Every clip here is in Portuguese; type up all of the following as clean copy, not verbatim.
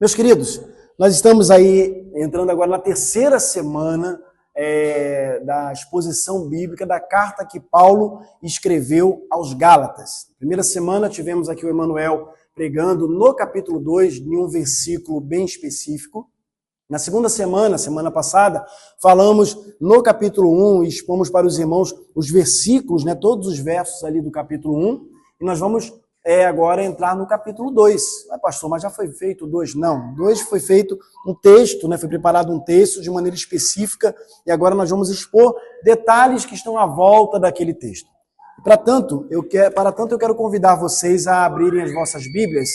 Meus queridos, nós estamos aí entrando agora na terceira semana da exposição bíblica da carta que Paulo escreveu aos Gálatas. Na primeira semana tivemos aqui o Emanuel pregando no capítulo 2, em um versículo bem específico. Na segunda semana, semana passada, falamos no capítulo 1 e expomos para os irmãos os versículos, todos os versos ali do capítulo 1, e nós vamos agora entrar no capítulo 2. Pastor, mas já foi feito 2? Não, 2 foi feito um texto, foi preparado um texto de maneira específica, e agora nós vamos expor detalhes que estão à volta daquele texto. Para tanto, eu quero convidar vocês a abrirem as vossas Bíblias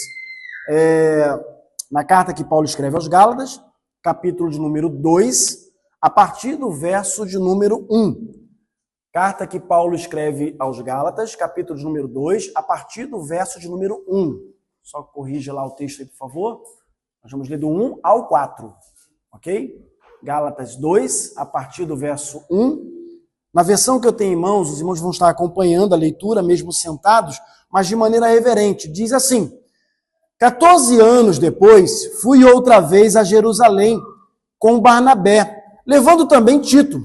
na carta que Paulo escreve aos Gálatas, capítulo de número 2, a partir do verso de número 1. Carta que Paulo escreve aos Gálatas, capítulo de número 2, a partir do verso de número 1. Só corrija lá o texto aí, por favor. Nós vamos ler do 1 ao 4, ok? Gálatas 2, a partir do verso 1. Na versão que eu tenho em mãos, os irmãos vão estar acompanhando a leitura, mesmo sentados, mas de maneira reverente. Diz assim: 14 anos depois, fui outra vez a Jerusalém com Barnabé, levando também Tito.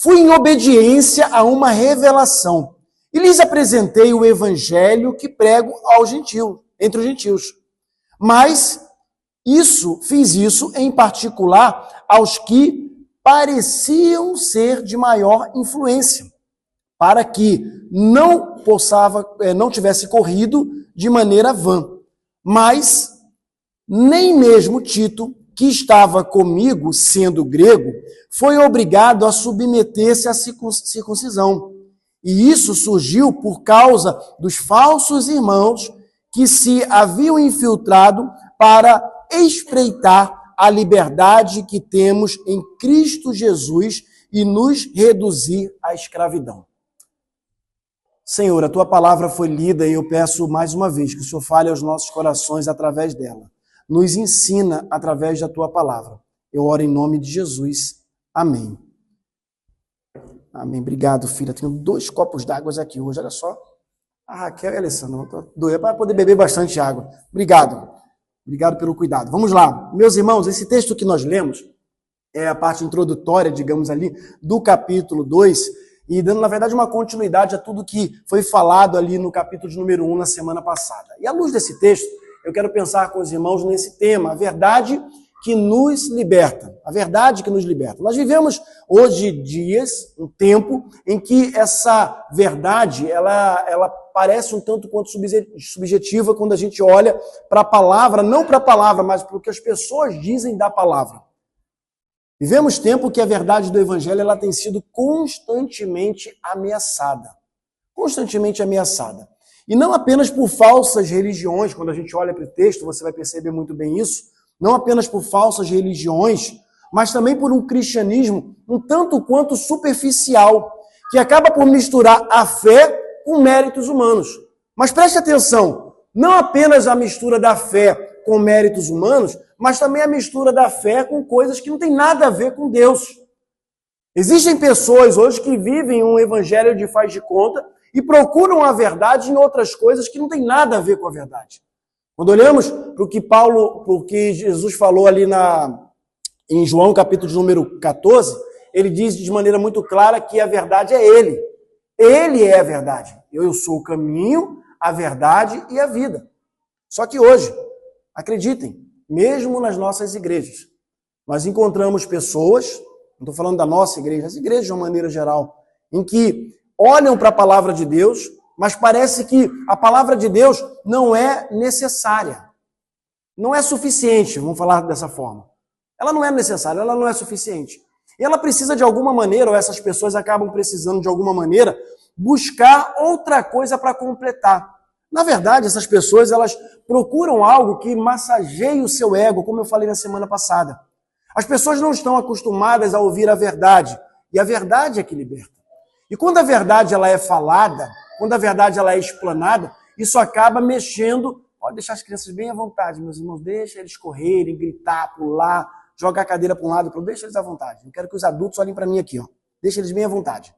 Fui em obediência a uma revelação e lhes apresentei o evangelho que prego entre os gentios. Mas fiz isso em particular aos que pareciam ser de maior influência, para que não tivesse corrido de maneira vã. Mas nem mesmo Tito, que estava comigo, sendo grego, foi obrigado a submeter-se à circuncisão. E isso surgiu por causa dos falsos irmãos que se haviam infiltrado para espreitar a liberdade que temos em Cristo Jesus e nos reduzir à escravidão. Senhor, a tua palavra foi lida e eu peço mais uma vez que o Senhor fale aos nossos corações através dela. Nos ensina através da tua palavra. Eu oro em nome de Jesus. Amém. Amém. Obrigado, filha. Tenho 2 copos d'água aqui hoje, olha só. A Raquel e a Alessandra, estou doida para poder beber bastante água. Obrigado. Obrigado pelo cuidado. Vamos lá. Meus irmãos, esse texto que nós lemos é a parte introdutória, digamos ali, do capítulo 2, e dando, na verdade, uma continuidade a tudo que foi falado ali no capítulo de número 1 na semana passada. E à luz desse texto, eu quero pensar com os irmãos nesse tema, a verdade que nos liberta. A verdade que nos liberta. Nós vivemos hoje dias, um tempo, em que essa verdade, ela parece um tanto quanto subjetiva quando a gente olha para a palavra, não para a palavra, mas para o que as pessoas dizem da palavra. Vivemos tempo que a verdade do Evangelho ela tem sido constantemente ameaçada. Constantemente ameaçada. E não apenas por falsas religiões, quando a gente olha para o texto, você vai perceber muito bem isso, não apenas por falsas religiões, mas também por um cristianismo um tanto quanto superficial, que acaba por misturar a fé com méritos humanos. Mas preste atenção, não apenas a mistura da fé com méritos humanos, mas também a mistura da fé com coisas que não tem nada a ver com Deus. Existem pessoas hoje que vivem um evangelho de faz de conta e procuram a verdade em outras coisas que não tem nada a ver com a verdade. Quando olhamos para o que Jesus falou ali em João, capítulo de número 14, ele diz de maneira muito clara que a verdade é Ele. Ele é a verdade. Eu sou o caminho, a verdade e a vida. Só que hoje, acreditem, mesmo nas nossas igrejas, nós encontramos pessoas, não estou falando da nossa igreja, as igrejas de uma maneira geral, em que olham para a palavra de Deus, mas parece que a palavra de Deus não é necessária. Não é suficiente, vamos falar dessa forma. Ela não é necessária, ela não é suficiente. E ela precisa de alguma maneira, ou essas pessoas acabam precisando de alguma maneira, buscar outra coisa para completar. Na verdade, essas pessoas, elas procuram algo que massageie o seu ego, como eu falei na semana passada. As pessoas não estão acostumadas a ouvir a verdade, e a verdade é que liberta. E quando a verdade ela é falada, quando a verdade ela é explanada, isso acaba mexendo. Pode deixar as crianças bem à vontade, meus irmãos, deixa eles correrem, gritar, pular, jogar a cadeira para um lado, deixa eles à vontade. Eu quero que os adultos olhem para mim aqui, ó. Deixa eles bem à vontade.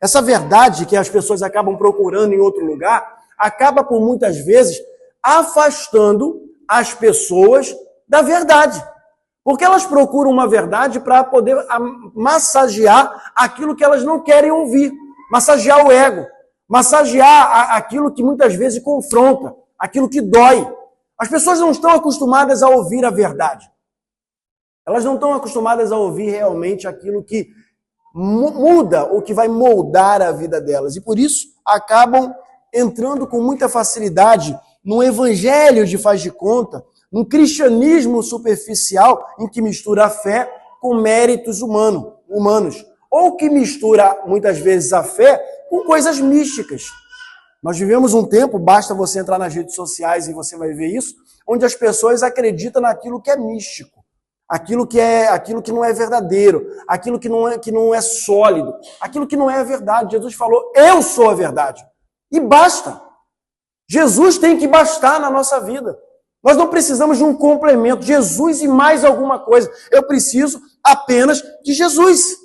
Essa verdade que as pessoas acabam procurando em outro lugar, acaba por muitas vezes afastando as pessoas da verdade. Porque elas procuram uma verdade para poder massagear aquilo que elas não querem ouvir, massagear o ego, massagear aquilo que muitas vezes confronta, aquilo que dói. As pessoas não estão acostumadas a ouvir a verdade. Elas não estão acostumadas a ouvir realmente aquilo que muda ou que vai moldar a vida delas. E por isso acabam entrando com muita facilidade num evangelho de faz de conta, num cristianismo superficial em que mistura a fé com méritos humanos. Ou que mistura muitas vezes a fé com coisas místicas. Nós vivemos um tempo, basta você entrar nas redes sociais e você vai ver isso, onde as pessoas acreditam naquilo que é místico, aquilo que não é verdadeiro, aquilo que não é sólido, aquilo que não é a verdade. Jesus falou: eu sou a verdade. E basta. Jesus tem que bastar na nossa vida. Nós não precisamos de um complemento, Jesus e mais alguma coisa. Eu preciso apenas de Jesus.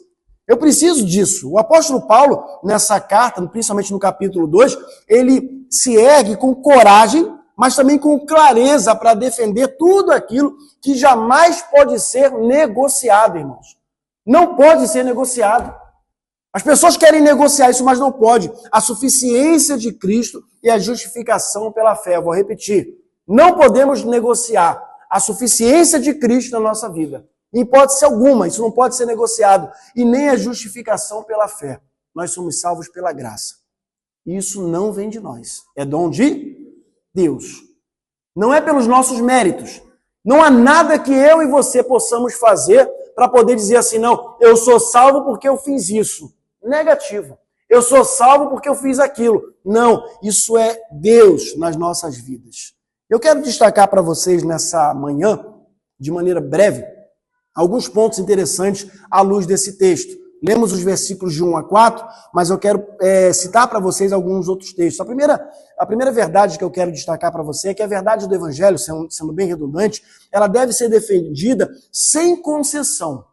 Eu preciso disso. O apóstolo Paulo, nessa carta, principalmente no capítulo 2, ele se ergue com coragem, mas também com clareza para defender tudo aquilo que jamais pode ser negociado, irmãos. Não pode ser negociado. As pessoas querem negociar isso, mas não pode. A suficiência de Cristo e a justificação pela fé. Eu vou repetir. Não podemos negociar a suficiência de Cristo na nossa vida. Em hipótese alguma, isso não pode ser negociado. E nem a justificação pela fé. Nós somos salvos pela graça. Isso não vem de nós. É dom de Deus. Não é pelos nossos méritos. Não há nada que eu e você possamos fazer para poder dizer assim: não, eu sou salvo porque eu fiz isso. Negativo. Eu sou salvo porque eu fiz aquilo. Não, isso é Deus nas nossas vidas. Eu quero destacar para vocês nessa manhã, de maneira breve, alguns pontos interessantes à luz desse texto. Lemos os versículos de 1 a 4, mas eu quero citar para vocês alguns outros textos. A primeira verdade que eu quero destacar para você é que a verdade do Evangelho, sendo bem redundante, ela deve ser defendida sem concessão.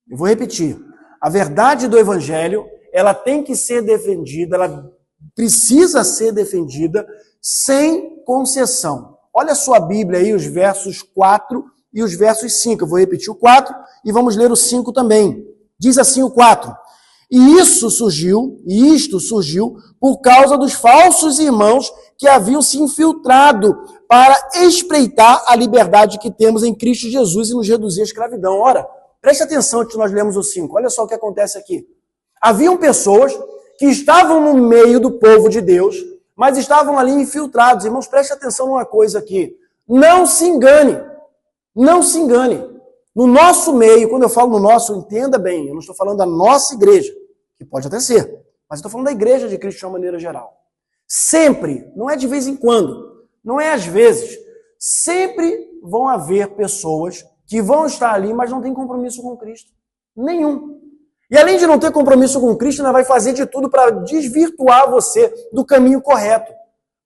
Eu vou repetir. A verdade do Evangelho, ela tem que ser defendida, ela precisa ser defendida sem concessão. Olha a sua Bíblia aí, os versos 4 e os versos 5. Eu vou repetir o 4 e vamos ler o 5 também. Diz assim o 4. Isto surgiu por causa dos falsos irmãos que haviam se infiltrado para espreitar a liberdade que temos em Cristo Jesus e nos reduzir à escravidão. Ora, preste atenção antes que nós lemos o 5. Olha só o que acontece aqui. Haviam pessoas que estavam no meio do povo de Deus, mas estavam ali infiltrados. Irmãos, preste atenção numa coisa aqui. Não se engane. Não se engane. No nosso meio, quando eu falo no nosso, entenda bem, eu não estou falando da nossa igreja, que pode até ser, mas eu estou falando da igreja de Cristo de uma maneira geral. Sempre, não é de vez em quando, não é às vezes, sempre vão haver pessoas que vão estar ali, mas não têm compromisso com Cristo. Nenhum. E além de não ter compromisso com Cristo, ela vai fazer de tudo para desvirtuar você do caminho correto.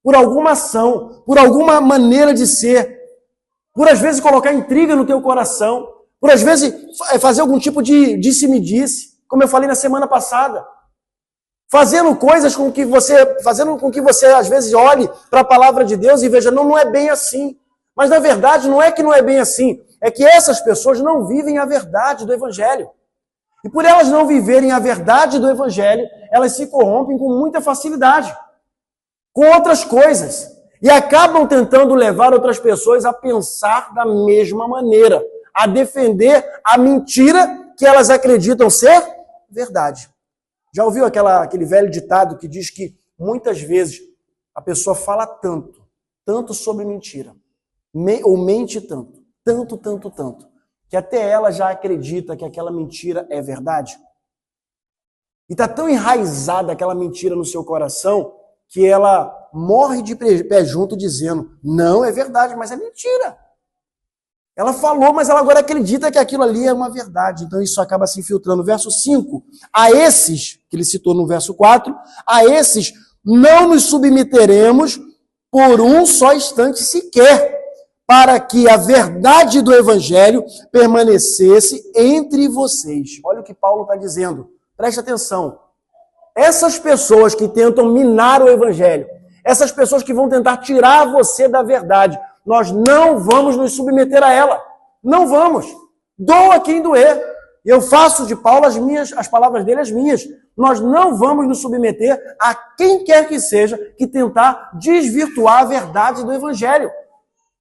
Por alguma ação, por alguma maneira de ser, por às vezes colocar intriga no teu coração, por às vezes fazer algum tipo de disse-me-disse, como eu falei na semana passada. Fazendo com que você às vezes olhe para a palavra de Deus e veja, não é bem assim. Mas na verdade não é que não é bem assim, é que essas pessoas não vivem a verdade do Evangelho. E por elas não viverem a verdade do Evangelho, elas se corrompem com muita facilidade, com outras coisas. E acabam tentando levar outras pessoas a pensar da mesma maneira, a defender a mentira que elas acreditam ser verdade. Já ouviu aquele velho ditado que diz que muitas vezes a pessoa fala tanto sobre mentira, ou mente tanto, que até ela já acredita que aquela mentira é verdade? E está tão enraizada aquela mentira no seu coração que ela morre de pé junto dizendo, não, é verdade, mas é mentira. Ela falou, mas ela agora acredita que aquilo ali é uma verdade. Então isso acaba se infiltrando. Verso 5, a esses, que ele citou no verso 4, a esses não nos submeteremos por um só instante sequer, para que a verdade do Evangelho permanecesse entre vocês. Olha o que Paulo está dizendo. Preste atenção. Essas pessoas que tentam minar o Evangelho, essas pessoas que vão tentar tirar você da verdade, nós não vamos nos submeter a ela. Não vamos. Doa quem doer. Eu faço de Paulo as palavras dele as minhas. Nós não vamos nos submeter a quem quer que seja que tentar desvirtuar a verdade do Evangelho.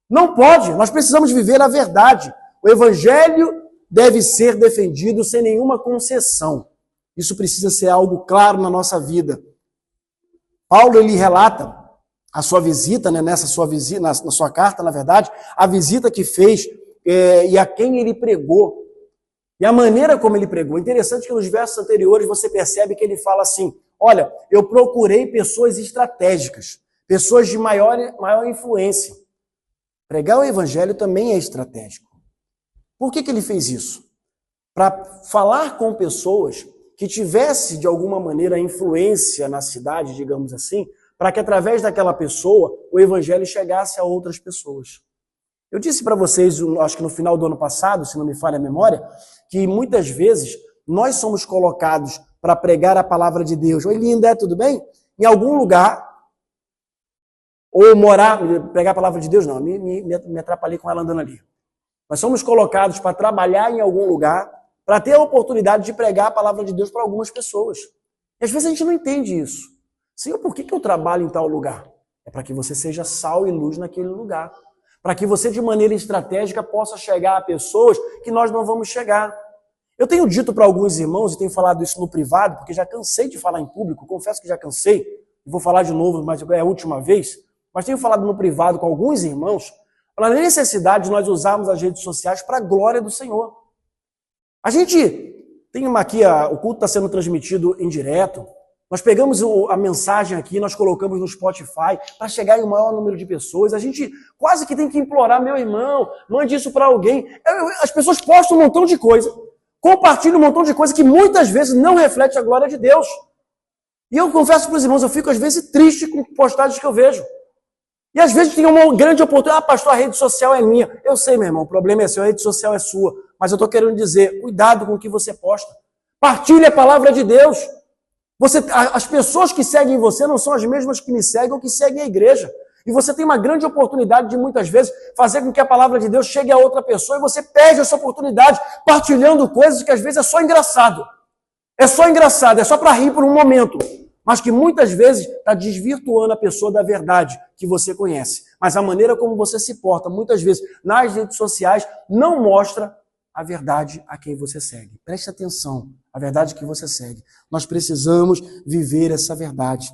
Não pode. Nós precisamos viver a verdade. O Evangelho deve ser defendido sem nenhuma concessão. Isso precisa ser algo claro na nossa vida. Paulo, ele relata a sua visita, né, nessa sua visita, na sua carta, na verdade, a visita que fez e a quem ele pregou. E a maneira como ele pregou. Interessante que nos versos anteriores você percebe que ele fala assim, olha, eu procurei pessoas estratégicas, pessoas de maior influência. Pregar o Evangelho também é estratégico. Por que ele fez isso? Para falar com pessoas que tivesse, de alguma maneira, influência na cidade, digamos assim, para que, através daquela pessoa, o Evangelho chegasse a outras pessoas. Eu disse para vocês, acho que no final do ano passado, se não me falha a memória, que muitas vezes nós somos colocados para pregar a palavra de Deus. Oi, linda, tudo bem? Em algum lugar, ou pregar a palavra de Deus, não, me atrapalhei com ela andando ali. Nós somos colocados para trabalhar em algum lugar, para ter a oportunidade de pregar a palavra de Deus para algumas pessoas. E às vezes a gente não entende isso. Senhor, por que eu trabalho em tal lugar? É para que você seja sal e luz naquele lugar. Para que você, de maneira estratégica, possa chegar a pessoas que nós não vamos chegar. Eu tenho dito para alguns irmãos, e tenho falado isso no privado, porque já cansei de falar em público, confesso que já cansei, e vou falar de novo, mas é a última vez, mas tenho falado no privado com alguns irmãos, pela necessidade de nós usarmos as redes sociais para a glória do Senhor. A gente tem aqui, o culto está sendo transmitido em direto, nós pegamos a mensagem aqui, nós colocamos no Spotify para chegar em um maior número de pessoas. A gente quase que tem que implorar, meu irmão, mande isso para alguém. As pessoas postam um montão de coisa, compartilham um montão de coisa que muitas vezes não reflete a glória de Deus. E eu confesso para os irmãos, eu fico às vezes triste com postagens que eu vejo. E às vezes tem uma grande oportunidade, pastor, a rede social é minha. Eu sei, meu irmão, o problema é seu, a rede social é sua. Mas eu estou querendo dizer, cuidado com o que você posta. Partilhe a palavra de Deus. As pessoas que seguem você não são as mesmas que me seguem ou que seguem a igreja. E você tem uma grande oportunidade de, muitas vezes, fazer com que a palavra de Deus chegue a outra pessoa e você perde essa oportunidade partilhando coisas que às vezes é só engraçado. É só para rir por um momento. Mas que muitas vezes está desvirtuando a pessoa da verdade que você conhece. Mas a maneira como você se porta, muitas vezes, nas redes sociais, não mostra a verdade a quem você segue. Preste atenção, a verdade que você segue. Nós precisamos viver essa verdade.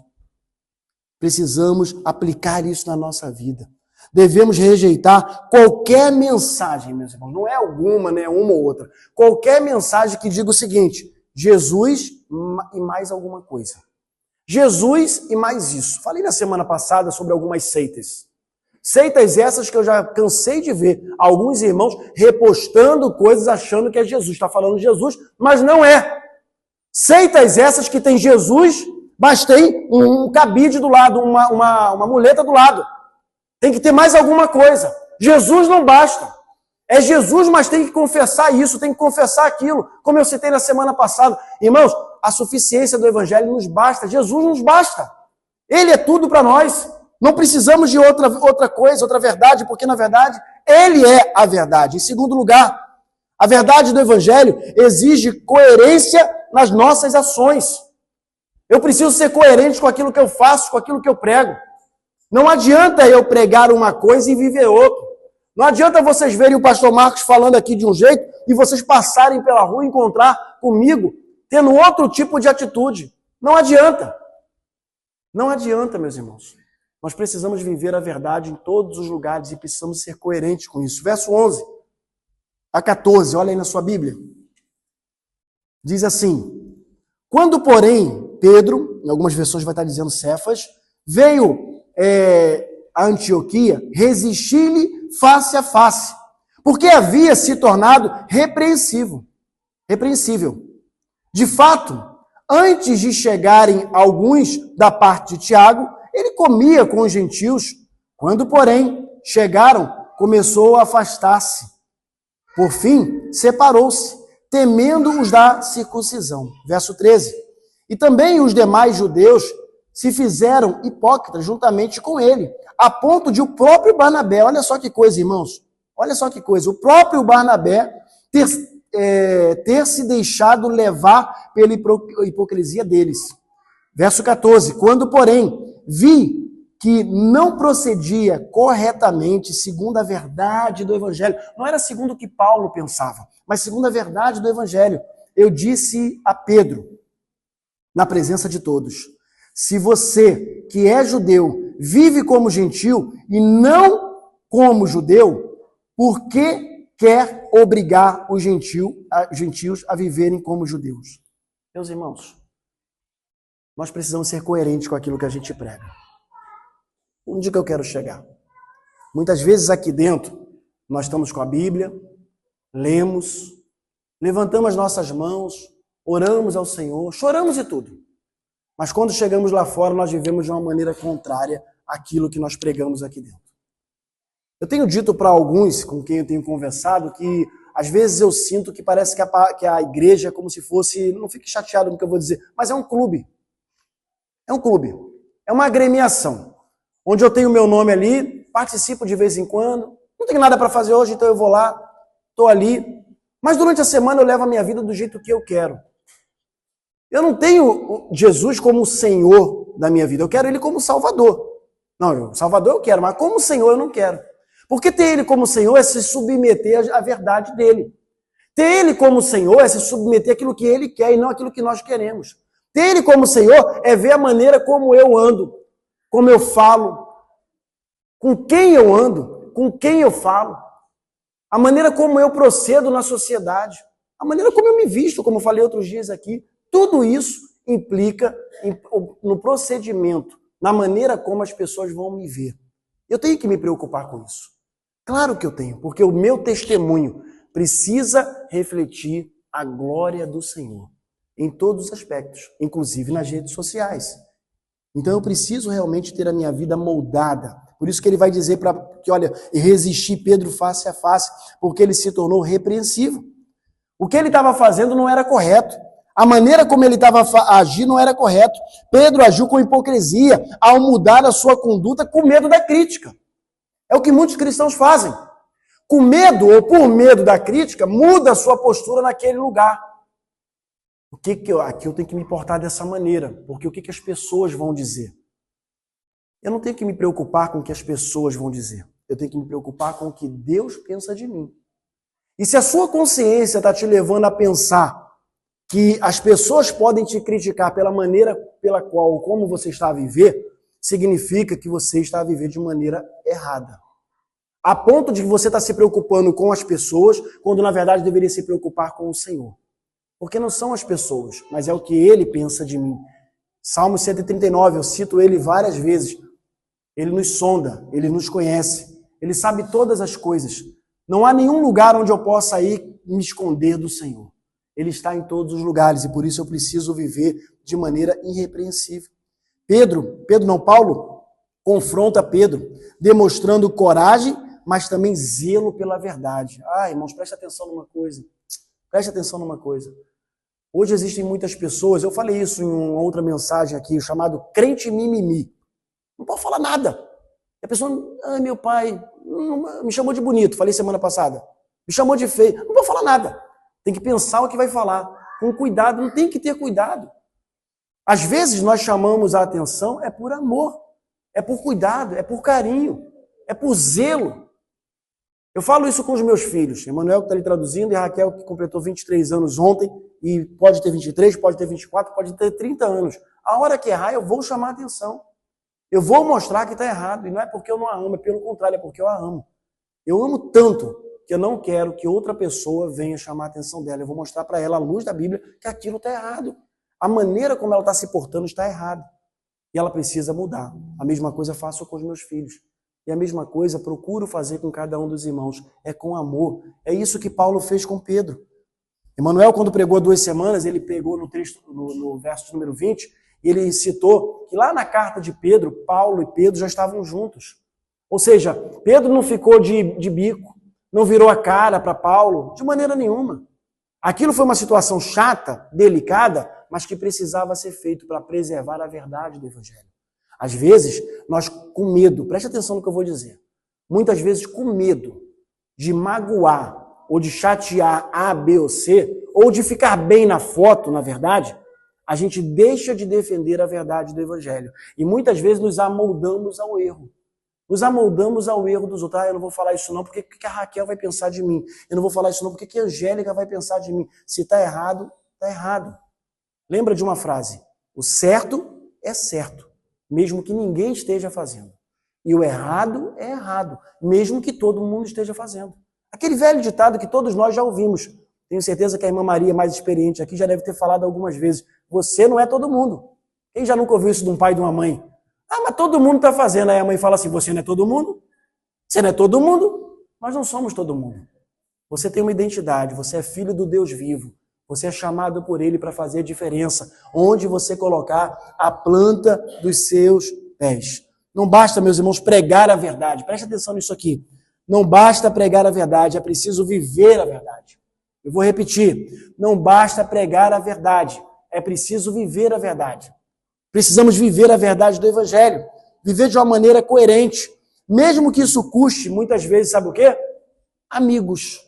Precisamos aplicar isso na nossa vida. Devemos rejeitar qualquer mensagem, meus irmãos. Não é alguma, né? Uma ou outra. Qualquer mensagem que diga o seguinte, Jesus e mais alguma coisa. Jesus e mais isso. Falei na semana passada sobre algumas seitas. Seitas essas que eu já cansei de ver alguns irmãos repostando coisas achando que é Jesus. Está falando de Jesus, mas não é. Seitas essas que tem Jesus, mas tem um cabide do lado, uma muleta do lado. Tem que ter mais alguma coisa. Jesus não basta. É Jesus, mas tem que confessar isso, tem que confessar aquilo. Como eu citei na semana passada. Irmãos, a suficiência do Evangelho nos basta. Jesus nos basta. Ele é tudo para nós. Não precisamos de outra coisa, outra verdade, porque, na verdade, Ele é a verdade. Em segundo lugar, a verdade do Evangelho exige coerência nas nossas ações. Eu preciso ser coerente com aquilo que eu faço, com aquilo que eu prego. Não adianta eu pregar uma coisa e viver outra. Não adianta vocês verem o pastor Marcos falando aqui de um jeito e vocês passarem pela rua e encontrar comigo tendo outro tipo de atitude. Não adianta. Não adianta, meus irmãos. Nós precisamos viver a verdade em todos os lugares e precisamos ser coerentes com isso. Verso 11 a 14, olha aí na sua Bíblia. Diz assim, quando, porém, Pedro, em algumas versões vai estar dizendo Cefas, veio a Antioquia, resistir-lhe face a face, porque havia se tornado repreensível. De fato, antes de chegarem alguns da parte de Tiago, ele comia com os gentios. Quando, porém, chegaram, começou a afastar-se. Por fim, separou-se, temendo os da circuncisão. Verso 13. E também os demais judeus se fizeram hipócritas juntamente com ele, a ponto de o próprio Barnabé, olha só que coisa, irmãos, olha só que coisa, o próprio Barnabé ter se deixado levar pela hipocrisia deles. Verso 14, quando, porém, vi que não procedia corretamente segundo a verdade do Evangelho, não era segundo o que Paulo pensava, mas segundo a verdade do Evangelho, eu disse a Pedro, na presença de todos, se você, que é judeu, vive como gentil e não como judeu, por que quer obrigar os gentios a viverem como judeus? Meus irmãos, nós precisamos ser coerentes com aquilo que a gente prega. Onde que eu quero chegar? Muitas vezes aqui dentro, nós estamos com a Bíblia, lemos, levantamos as nossas mãos, oramos ao Senhor, choramos e tudo. Mas quando chegamos lá fora, nós vivemos de uma maneira contrária àquilo que nós pregamos aqui dentro. Eu tenho dito para alguns com quem eu tenho conversado que às vezes eu sinto que parece que a igreja é como se fosse, não fique chateado com o que eu vou dizer, mas é um clube. É um clube. É uma agremiação. Onde eu tenho meu nome ali, participo de vez em quando, não tenho nada para fazer hoje, então eu vou lá, estou ali. Mas durante a semana eu levo a minha vida do jeito que eu quero. Eu não tenho Jesus como o Senhor da minha vida, eu quero Ele como Salvador. Não, Salvador eu quero, mas como Senhor eu não quero. Porque ter Ele como Senhor é se submeter à verdade dEle. Ter Ele como Senhor é se submeter àquilo que Ele quer e não àquilo que nós queremos. Ter Ele como Senhor é ver a maneira como eu ando, como eu falo, com quem eu ando, com quem eu falo, a maneira como eu procedo na sociedade, a maneira como eu me visto, como eu falei outros dias aqui. Tudo isso implica no procedimento, na maneira como as pessoas vão me ver. Eu tenho que me preocupar com isso. Claro que eu tenho, porque o meu testemunho precisa refletir a glória do Senhor em todos os aspectos, inclusive nas redes sociais. Então eu preciso realmente ter a minha vida moldada. Por isso que ele vai dizer que, olha, resistir Pedro face a face, porque ele se tornou repreensível. O que ele estava fazendo não era correto. A maneira como ele estava agindo não era correto. Pedro agiu com hipocrisia ao mudar a sua conduta com medo da crítica. É o que muitos cristãos fazem. Com medo ou por medo da crítica, muda a sua postura naquele lugar. Aqui eu tenho que me portar dessa maneira, porque o que as pessoas vão dizer? Eu não tenho que me preocupar com o que as pessoas vão dizer. Eu tenho que me preocupar com o que Deus pensa de mim. E se a sua consciência está te levando a pensar que as pessoas podem te criticar pela maneira pela qual ou como você está a viver, significa que você está a viver de maneira errada. A ponto de que você está se preocupando com as pessoas, quando na verdade deveria se preocupar com o Senhor. Porque não são as pessoas, mas é o que Ele pensa de mim. Salmo 139, eu cito ele várias vezes. Ele nos sonda, Ele nos conhece, Ele sabe todas as coisas. Não há nenhum lugar onde eu possa ir me esconder do Senhor. Ele está em todos os lugares e por isso eu preciso viver de maneira irrepreensível. Paulo confronta Pedro, demonstrando coragem, mas também zelo pela verdade. Irmãos, preste atenção numa coisa. Preste atenção numa coisa. Hoje existem muitas pessoas, eu falei isso em uma outra mensagem aqui, chamado crente mimimi. Não pode falar nada. E a pessoa, meu pai me chamou de bonito, falei semana passada. Me chamou de feio. Não pode falar nada. Tem que pensar o que vai falar. Com cuidado, não tem que ter cuidado. Às vezes nós chamamos a atenção, é por amor, é por cuidado, é por carinho, é por zelo. Eu falo isso com os meus filhos. Emanuel que está ali traduzindo e Raquel que completou 23 anos ontem e pode ter 23, pode ter 24, pode ter 30 anos. A hora que errar, eu vou chamar a atenção. Eu vou mostrar que está errado. E não é porque eu não a amo, é pelo contrário, é porque eu a amo. Eu amo tanto que eu não quero que outra pessoa venha chamar a atenção dela. Eu vou mostrar para ela, à luz da Bíblia, que aquilo está errado. A maneira como ela está se portando está errada. E ela precisa mudar. A mesma coisa faço com os meus filhos. E a mesma coisa procuro fazer com cada um dos irmãos. É com amor. É isso que Paulo fez com Pedro. Emanuel, quando pregou 2 semanas, ele pegou no verso número 20, ele citou que lá na carta de Pedro, Paulo e Pedro já estavam juntos. Ou seja, Pedro não ficou de bico, não virou a cara para Paulo, de maneira nenhuma. Aquilo foi uma situação chata, delicada, mas que precisava ser feito para preservar a verdade do Evangelho. Às vezes, nós com medo, preste atenção no que eu vou dizer, muitas vezes com medo de magoar ou de chatear A, B ou C, ou de ficar bem na foto, na verdade, a gente deixa de defender a verdade do Evangelho. E muitas vezes nos amoldamos ao erro. Nos amoldamos ao erro dos outros. Eu não vou falar isso não, porque o que a Raquel vai pensar de mim? Eu não vou falar isso não, porque o que a Angélica vai pensar de mim? Se está errado, está errado. Lembra de uma frase? O certo é certo, mesmo que ninguém esteja fazendo. E o errado é errado, mesmo que todo mundo esteja fazendo. Aquele velho ditado que todos nós já ouvimos. Tenho certeza que a irmã Maria, mais experiente aqui, já deve ter falado algumas vezes. Você não é todo mundo. Quem já nunca ouviu isso de um pai e de uma mãe? Ah, mas todo mundo está fazendo. Aí a mãe fala assim, você não é todo mundo? Você não é todo mundo? Nós não somos todo mundo. Você tem uma identidade, você é filho do Deus vivo. Você é chamado por Ele para fazer a diferença, onde você colocar a planta dos seus pés. Não basta, meus irmãos, pregar a verdade. Preste atenção nisso aqui. Não basta pregar a verdade, é preciso viver a verdade. Eu vou repetir. Não basta pregar a verdade, é preciso viver a verdade. Precisamos viver a verdade do Evangelho. Viver de uma maneira coerente. Mesmo que isso custe, muitas vezes, sabe o quê? Amigos.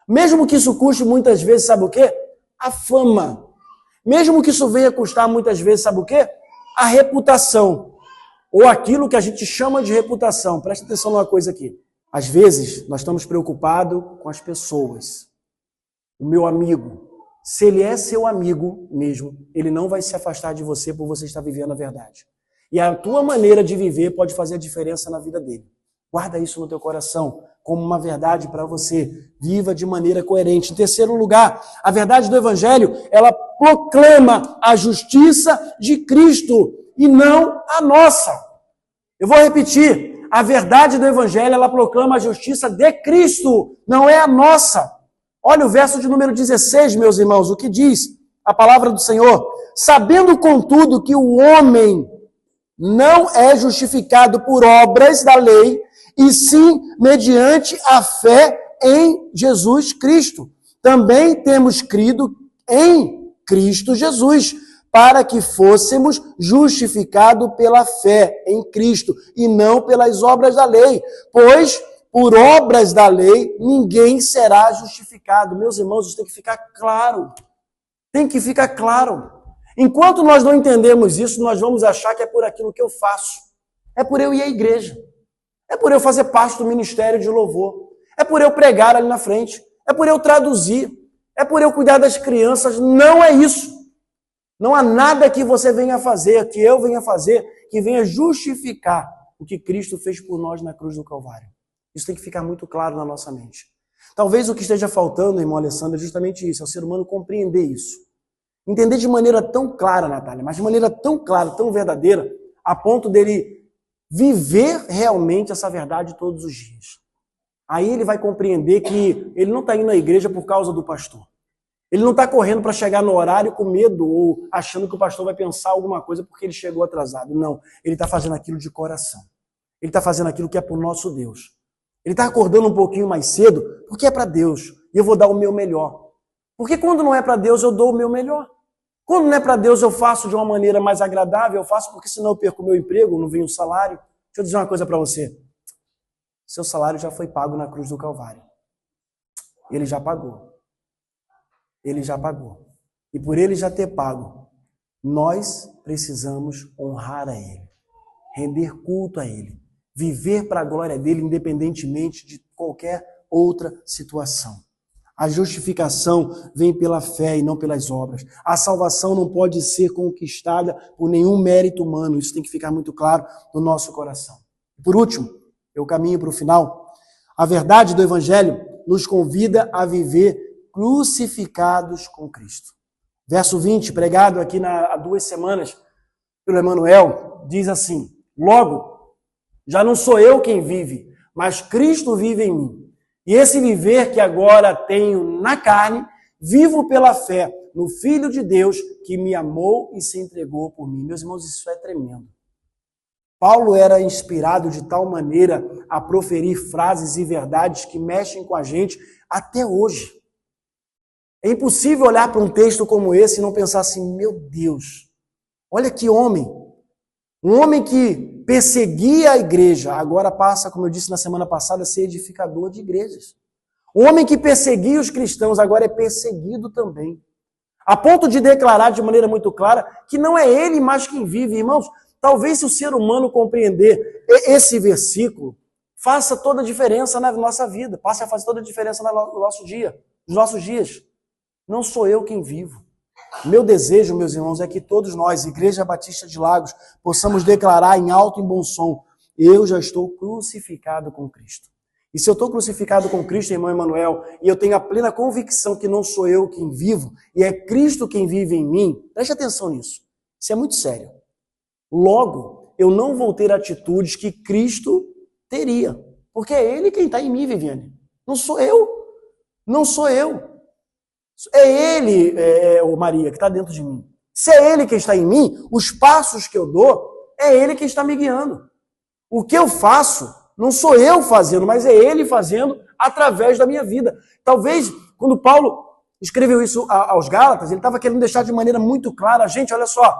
Mesmo que isso custe muitas vezes, sabe o quê? A fama. Mesmo que isso venha custar muitas vezes, sabe o quê? A reputação. Ou aquilo que a gente chama de reputação. Presta atenção numa coisa aqui. Às vezes, nós estamos preocupados com as pessoas. O meu amigo, se ele é seu amigo mesmo, ele não vai se afastar de você por você estar vivendo a verdade. E a tua maneira de viver pode fazer a diferença na vida dele. Guarda isso no teu coração como uma verdade para você. Viva de maneira coerente. Em terceiro lugar, a verdade do Evangelho, ela proclama a justiça de Cristo e não a nossa. Eu vou repetir. A verdade do Evangelho, ela proclama a justiça de Cristo, não é a nossa. Olha o verso de número 16, meus irmãos, o que diz a palavra do Senhor. Sabendo, contudo, que o homem não é justificado por obras da lei, e sim mediante a fé em Jesus Cristo. Também temos crido em Cristo Jesus, para que fôssemos justificados pela fé em Cristo, e não pelas obras da lei. Pois, por obras da lei, ninguém será justificado. Meus irmãos, isso tem que ficar claro. Tem que ficar claro. Enquanto nós não entendemos isso, nós vamos achar que é por aquilo que eu faço. É por eu ir à igreja. É por eu fazer parte do ministério de louvor. É por eu pregar ali na frente. É por eu traduzir. É por eu cuidar das crianças. Não é isso. Não há nada que você venha fazer, que eu venha fazer, que venha justificar o que Cristo fez por nós na cruz do Calvário. Isso tem que ficar muito claro na nossa mente. Talvez o que esteja faltando, irmão Alessandro, é justamente isso, é o ser humano compreender isso. Entender de maneira tão clara, Natália, mas de maneira tão clara, tão verdadeira, a ponto dele viver realmente essa verdade todos os dias. Aí ele vai compreender que ele não está indo à igreja por causa do pastor. Ele não está correndo para chegar no horário com medo ou achando que o pastor vai pensar alguma coisa porque ele chegou atrasado. Não, ele está fazendo aquilo de coração. Ele está fazendo aquilo que é para o nosso Deus. Ele está acordando um pouquinho mais cedo porque é para Deus. E eu vou dar o meu melhor. Porque quando não é para Deus, eu dou o meu melhor. Quando não é para Deus, eu faço de uma maneira mais agradável. Eu faço porque senão eu perco o meu emprego, não vem o salário. Deixa eu dizer uma coisa para você. Seu salário já foi pago na cruz do Calvário. Ele já pagou. Ele já pagou. E por ele já ter pago, nós precisamos honrar a ele, render culto a ele, viver para a glória dele, independentemente de qualquer outra situação. A justificação vem pela fé e não pelas obras. A salvação não pode ser conquistada por nenhum mérito humano. Isso tem que ficar muito claro no nosso coração. Por último, eu caminho para o final. A verdade do Evangelho nos convida a viver crucificados com Cristo. Verso 20, pregado aqui há 2 semanas pelo Emanuel, diz assim: logo, já não sou eu quem vive, mas Cristo vive em mim. E esse viver que agora tenho na carne, vivo pela fé no Filho de Deus que me amou e se entregou por mim. Meus irmãos, isso é tremendo. Paulo era inspirado de tal maneira a proferir frases e verdades que mexem com a gente até hoje. É impossível olhar para um texto como esse e não pensar assim, meu Deus, olha que homem, Um homem que perseguia a igreja, agora passa, como eu disse na semana passada, a ser edificador de igrejas. Um homem que perseguia os cristãos, agora é perseguido também. A ponto de declarar de maneira muito clara que não é ele mais quem vive. Irmãos, talvez se o ser humano compreender esse versículo, faça toda a diferença na nossa vida, passe a fazer toda a diferença no nosso dia, nos nossos dias. Não sou eu quem vivo. Meu desejo, meus irmãos, é que todos nós, Igreja Batista de Lagos, possamos declarar em alto e bom som: eu já estou crucificado com Cristo. E se eu estou crucificado com Cristo, irmão Emanuel, e eu tenho a plena convicção que não sou eu quem vivo, e é Cristo quem vive em mim, preste atenção nisso. Isso é muito sério. Logo, eu não vou ter atitudes que Cristo teria. Porque é Ele quem está em mim, Viviane. Não sou eu. Não sou eu. É Ele, Maria, que está dentro de mim. Se é Ele quem está em mim, os passos que eu dou, é Ele quem está me guiando. O que eu faço, não sou eu fazendo, mas é Ele fazendo através da minha vida. Talvez, quando Paulo escreveu isso aos Gálatas, ele estava querendo deixar de maneira muito clara: gente, olha só,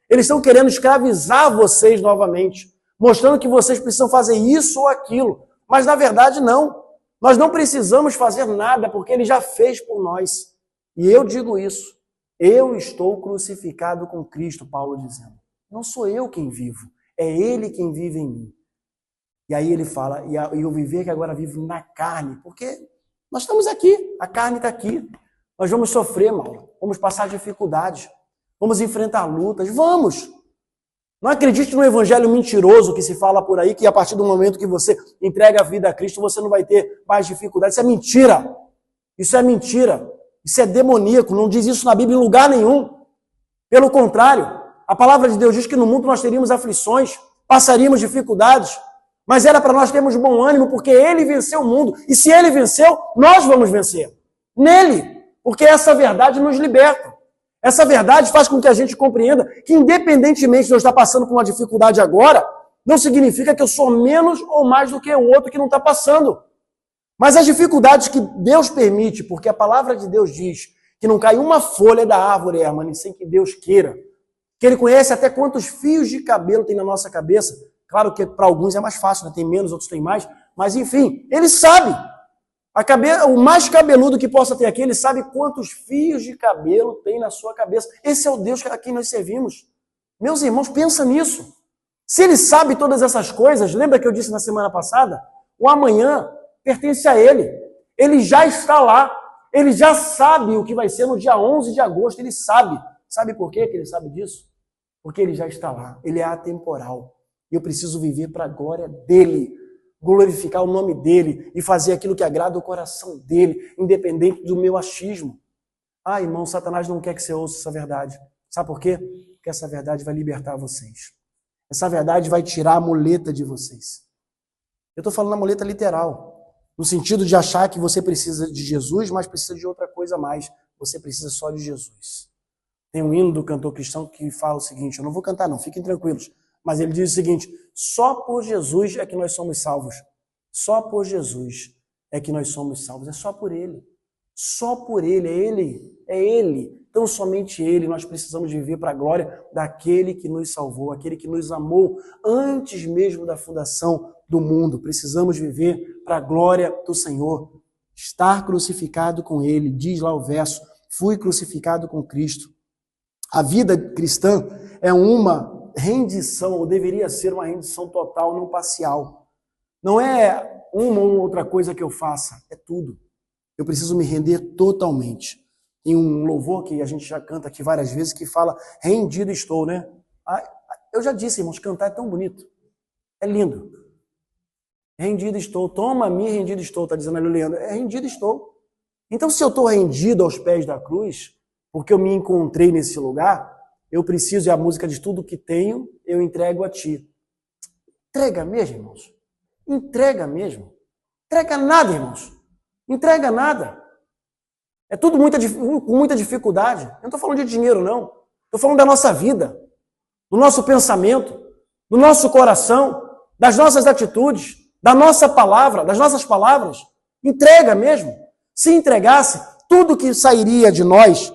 eles estão querendo escravizar vocês novamente, mostrando que vocês precisam fazer isso ou aquilo. Mas, na verdade, não. Nós não precisamos fazer nada, porque Ele já fez por nós. E eu digo isso. Eu estou crucificado com Cristo, Paulo dizendo. Não sou eu quem vivo, é Ele quem vive em mim. E aí ele fala: e eu viver que agora vivo na carne, porque nós estamos aqui, a carne está aqui. Nós vamos sofrer, Mauro, vamos passar dificuldades, vamos enfrentar lutas, vamos. Não acredite no evangelho mentiroso que se fala por aí, que a partir do momento que você entrega a vida a Cristo, você não vai ter mais dificuldades. Isso é mentira. Isso é mentira. Isso é demoníaco. Não diz isso na Bíblia em lugar nenhum. Pelo contrário, a palavra de Deus diz que no mundo nós teríamos aflições, passaríamos dificuldades, mas era para nós termos bom ânimo, porque Ele venceu o mundo. E se Ele venceu, nós vamos vencer. Nele. Porque essa verdade nos liberta. Essa verdade faz com que a gente compreenda que, independentemente de eu estar passando por uma dificuldade agora, não significa que eu sou menos ou mais do que o outro que não está passando. Mas as dificuldades que Deus permite, porque a palavra de Deus diz que não cai uma folha da árvore, Hermano, sem que Deus queira, que Ele conhece até quantos fios de cabelo tem na nossa cabeça. Claro que para alguns é mais fácil, né? Tem menos, outros têm mais, mas enfim, Ele sabe. O mais cabeludo que possa ter aqui, Ele sabe quantos fios de cabelo tem na sua cabeça. Esse é o Deus a quem nós servimos. Meus irmãos, pensa nisso. Se Ele sabe todas essas coisas, lembra que eu disse na semana passada? O amanhã pertence a Ele. Ele já está lá. Ele já sabe o que vai ser no dia 11 de agosto. Ele sabe. Sabe por quê que Ele sabe disso? Porque Ele já está lá. Ele é atemporal. E eu preciso viver para a glória dEle. Glorificar o nome dEle e fazer aquilo que agrada o coração dEle, independente do meu achismo. Ah, irmão, Satanás não quer que você ouça essa verdade. Sabe por quê? Porque essa verdade vai libertar vocês. Essa verdade vai tirar a muleta de vocês. Eu estou falando a muleta literal, no sentido de achar que você precisa de Jesus, mas precisa de outra coisa a mais. Você precisa só de Jesus. Tem um hino do cantor cristão que fala o seguinte, eu não vou cantar não, fiquem tranquilos. Mas ele diz o seguinte: só por Jesus é que nós somos salvos. Só por Jesus é que nós somos salvos. É só por Ele. Só por Ele. É Ele. É Ele. Então somente Ele. Nós precisamos viver para a glória daquele que nos salvou, aquele que nos amou antes mesmo da fundação do mundo. Precisamos viver para a glória do Senhor. Estar crucificado com Ele. Diz lá o verso: fui crucificado com Cristo. A vida cristã é uma rendição, ou deveria ser uma rendição total, não parcial. Não é uma ou outra coisa que eu faça, é tudo. Eu preciso me render totalmente. Tem um louvor que a gente já canta aqui várias vezes que fala: rendido estou, né? Eu já disse, irmãos, cantar é tão bonito. É lindo. Rendido estou, toma-me, rendido estou, está dizendo ali o Leandro. É rendido estou. Então, se eu estou rendido aos pés da cruz, porque eu me encontrei nesse lugar, eu preciso, e a música diz: tudo que tenho, eu entrego a ti. Entrega mesmo, irmãos. Entrega mesmo. Entrega nada, irmãos. Entrega nada. É tudo com muita dificuldade. Eu não estou falando de dinheiro, não. Estou falando da nossa vida, do nosso pensamento, do nosso coração, das nossas atitudes, da nossa palavra, das nossas palavras. Entrega mesmo. Se entregasse, tudo que sairia de nós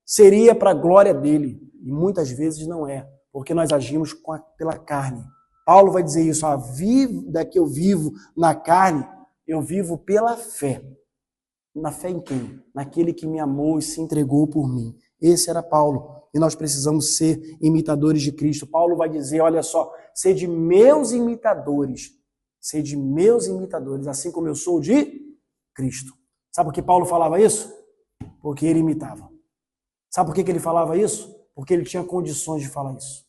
seria para a glória dele. E muitas vezes não é. porque nós agimos pela carne. Paulo vai dizer isso, a vida que eu vivo na carne, eu vivo pela fé. Na fé em quem? Naquele que me amou e se entregou por mim. Esse era Paulo. E nós precisamos ser imitadores de Cristo. Paulo vai dizer, olha só, sede meus imitadores. Sede meus imitadores, assim como eu sou de Cristo. Sabe por que Paulo falava isso? Porque ele imitava. Sabe por que ele falava isso? Porque ele tinha condições de falar isso.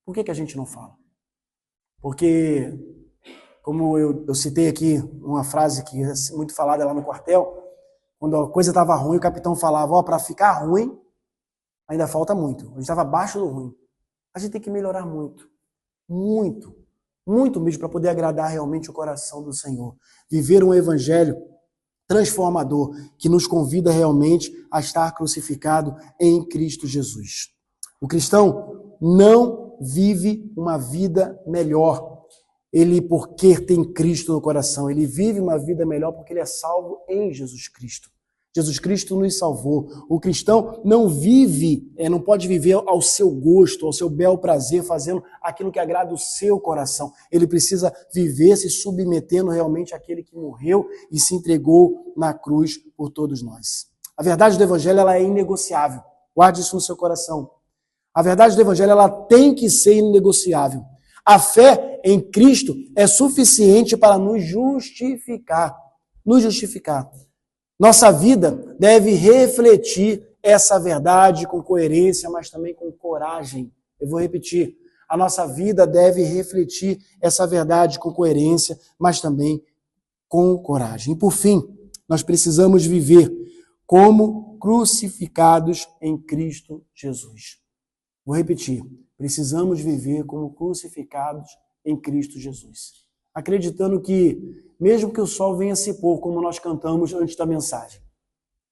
Por que a gente não fala? Porque, como eu citei aqui uma frase que é muito falada lá no quartel, quando a coisa estava ruim, o capitão falava, para ficar ruim, ainda falta muito. A gente estava abaixo do ruim. A gente tem que melhorar muito. Muito. Muito mesmo para poder agradar realmente o coração do Senhor. Viver um evangelho transformador que nos convida realmente a estar crucificado em Cristo Jesus. O cristão não vive uma vida melhor, ele porque tem Cristo no coração, ele vive uma vida melhor porque ele é salvo em Jesus Cristo. Jesus Cristo nos salvou. O cristão não vive, não pode viver ao seu gosto, ao seu bel prazer, fazendo aquilo que agrada o seu coração. Ele precisa viver se submetendo realmente àquele que morreu e se entregou na cruz por todos nós. A verdade do Evangelho ela é inegociável. Guarde isso no seu coração. A verdade do Evangelho ela tem que ser inegociável. A fé em Cristo é suficiente para nos justificar. Nos justificar. Nossa vida deve refletir essa verdade com coerência, mas também com coragem. Eu vou repetir. A nossa vida deve refletir essa verdade com coerência, mas também com coragem. E por fim, nós precisamos viver como crucificados em Cristo Jesus. Vou repetir. Precisamos viver como crucificados em Cristo Jesus. Acreditando que, mesmo que o sol venha se pôr, como nós cantamos antes da mensagem,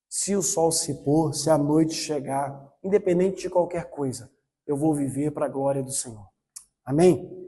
se o sol se pôr, se a noite chegar, independente de qualquer coisa, eu vou viver para a glória do Senhor. Amém?